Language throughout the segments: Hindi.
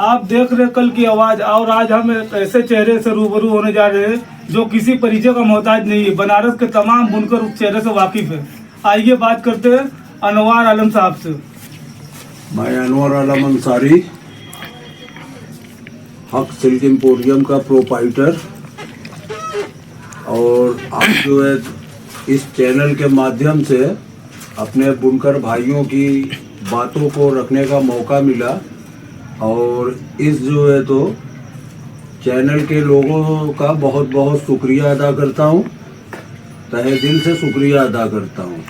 आप देख रहे कल की आवाज, और आज हम एक ऐसे चेहरे से रूबरू होने जा रहे हैं जो किसी परिचय का मोहताज नहीं है। बनारस के तमाम बुनकर उस चेहरे से वाकिफ है। आइए बात करते हैं अनवर आलम साहब से। मैं अनवर आलम अंसारी, हक सिल्क एम्पोरियम का प्रोपाइटर, और आप जो है इस चैनल के माध्यम से अपने बुनकर भाइयों की बातों को रखने का मौका मिला, और इस जो है तो चैनल के लोगों का बहुत बहुत शुक्रिया अदा करता हूँ, तहे दिल से शुक्रिया अदा करता हूँ।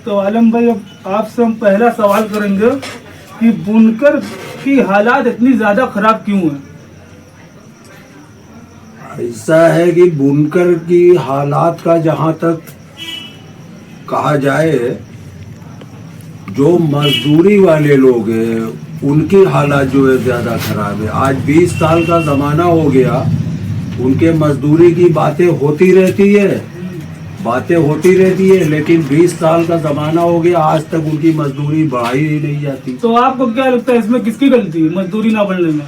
तो आलम भाई, अब आपसे हम पहला सवाल करेंगे कि बुनकर की हालात इतनी ज़्यादा खराब क्यों है? ऐसा है कि बुनकर की हालात का जहाँ तक कहा जाए, जो मजदूरी वाले लोग हैं उनकी हालात जो है ज़्यादा खराब है। आज 20 साल का ज़माना हो गया, उनके मजदूरी की बातें होती रहती है, लेकिन 20 साल का ज़माना हो गया, आज तक उनकी मजदूरी बढ़ाई ही नहीं जाती। तो आपको क्या लगता है इसमें किसकी गलती है मजदूरी ना बढ़ने में?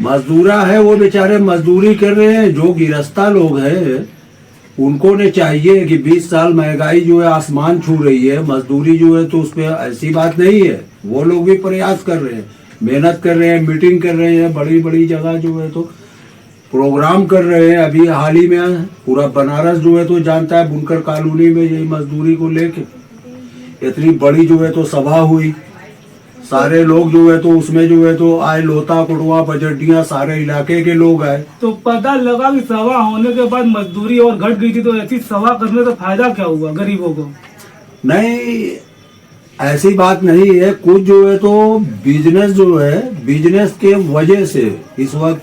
मजदूरा है, वो बेचारे मजदूरी कर रहे हैं। जो गिरस्ता लोग हैं उनको ने चाहिए कि 20 साल महंगाई जो है आसमान छू रही है, मजदूरी जो है तो उस पर ऐसी बात नहीं है। वो लोग भी प्रयास कर रहे हैं, मेहनत कर रहे हैं, मीटिंग कर रहे हैं, बड़ी बड़ी जगह जो है तो प्रोग्राम कर रहे हैं। अभी हाल ही में पूरा बनारस जो है तो जानता है, बुनकर कॉलोनी में यही मजदूरी को लेके इतनी बड़ी जो है तो सभा हुई। सारे लोग जो है तो उसमें जो है तो आए, लोता कुटवा बजटियां सारे इलाके के लोग आए। तो पता लगा कि सभा होने के बाद मजदूरी और घट गई थी, तो ऐसी सभा करने से फायदा क्या हुआ गरीबों को? नहीं, ऐसी बात नहीं है। कुछ जो है तो बिजनेस जो है, बिजनेस के वजह से इस वक्त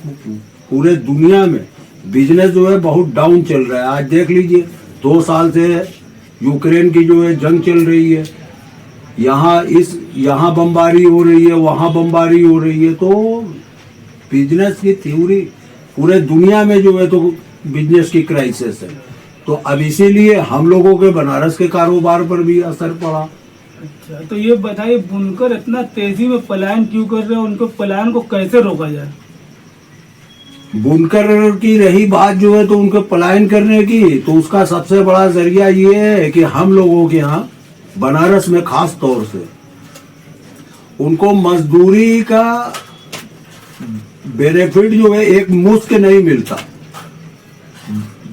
पूरे दुनिया में बिजनेस जो है बहुत डाउन चल रहा है। आज देख लीजिए, 2 साल से यूक्रेन की जो है जंग चल रही है, यहाँ बमबारी हो रही है, वहाँ बमबारी हो रही है। तो बिजनेस की थ्योरी पूरे दुनिया में जो है तो बिजनेस की क्राइसिस है। तो अब इसीलिए हम लोगों के बनारस के कारोबार पर भी असर पड़ा। अच्छा, तो ये बताइए बुनकर इतना तेजी में पलायन क्यों कर रहे हैं? उनको पलायन को कैसे रोका जाए? बुनकर की रही बात जो है तो उनको पलायन करने की, तो उसका सबसे बड़ा जरिया ये है कि हम लोगों के यहाँ बनारस में खास तौर से उनको मजदूरी का बेनिफिट जो है एक मुश्त नहीं मिलता।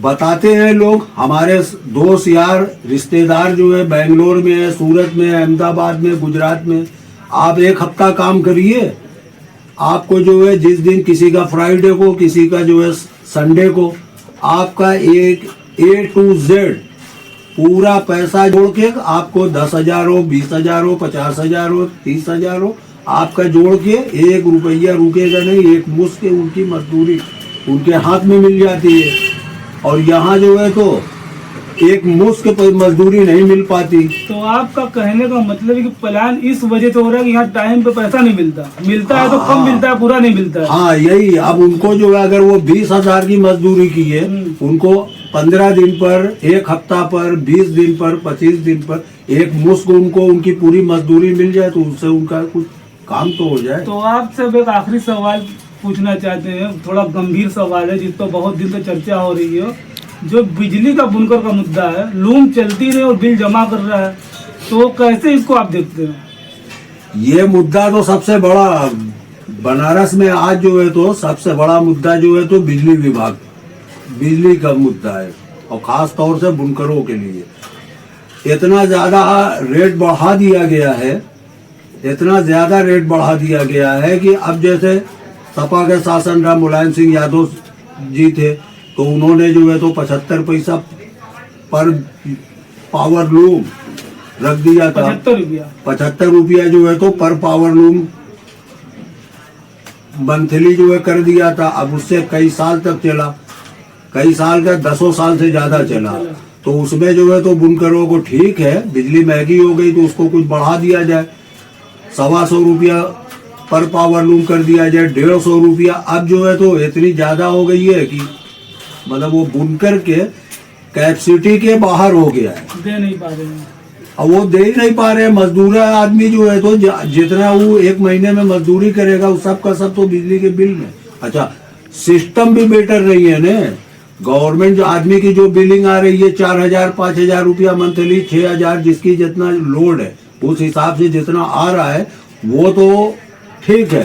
बताते हैं लोग, हमारे दोस्त यार रिश्तेदार जो है बेंगलोर में है, सूरत में, अहमदाबाद में, गुजरात में। आप 1 हफ्ता काम करिए, आपको जो है जिस दिन किसी का फ्राइडे को, किसी का जो है संडे को, आपका एक A to Z पूरा पैसा जोड़ के आपको 10,000 हो, 20,000 हो, 50,000 हो, 30,000 हो, आपका जोड़ के 1 रुपया रुकेगा नहीं। एक मुश्त उनकी मजदूरी उनके हाथ में मिल जाती है, और यहाँ जो है तो एक मुश्त मजदूरी नहीं मिल पाती। तो आपका कहने का मतलब है कि पलायन इस वजह से हो रहा है कि यहाँ टाइम पे पैसा नहीं मिलता है तो कम मिलता है, पूरा नहीं मिलता है। हाँ, यही। अब उनको जो है, अगर वो 20,000 की मजदूरी की है, उनको 15 दिन पर, 1 हफ्ता पर, 20 दिन पर, 25 दिन पर एक मुश्त उनको उनकी पूरी मजदूरी मिल जाए, तो उससे उनका कुछ काम तो हो जाए। तो आपसे एक आखिरी सवाल पूछना चाहते हैं, थोड़ा गंभीर सवाल है जिस पर बहुत दिन से चर्चा हो रही है। जो बिजली का बुनकर का मुद्दा है, लूम चलती नहीं और बिल जमा कर रहा है, तो कैसे इसको आप देखते हैं? ये मुद्दा तो सबसे बड़ा बनारस में आज जो है तो सबसे बड़ा मुद्दा जो है तो बिजली विभाग, बिजली का मुद्दा है, और खास तौर से बुनकरों के लिए इतना ज्यादा रेट बढ़ा दिया गया है, इतना ज्यादा रेट बढ़ा दिया गया है कि अब जैसे सपा के शासन रहा, मुलायम सिंह यादव जी थे, तो उन्होंने जो है तो 75 पैसा पर पावर लूम रख दिया था। 75 रुपया जो है तो पर पावर लूम मंथली जो है कर दिया था। अब उससे कई साल तक चला, कई साल का 10 साल से ज्यादा चला। तो उसमें जो है तो बुनकरों को ठीक है, बिजली महंगी हो गई तो उसको कुछ बढ़ा दिया जाए, 125 रुपया पर पावर लूम कर दिया जाए, 150 रुपया। अब जो है तो इतनी ज्यादा हो गई है कि मतलब वो बुनकर के कैपेसिटी के बाहर हो गया है, दे नहीं पा रहे हैं। अब वो दे ही नहीं पा रहे। मजदूर आदमी जो है तो जितना वो एक महीने में मजदूरी करेगा वो सब का सब तो बिजली के बिल में। अच्छा, सिस्टम भी बेटर नहीं है ना। गवर्नमेंट जो आदमी की जो बिलिंग आ रही है 4,000 5,000 रुपया मंथली, 6,000, जिसकी जितना लोड है उस हिसाब से जितना आ रहा है वो तो ठीक है।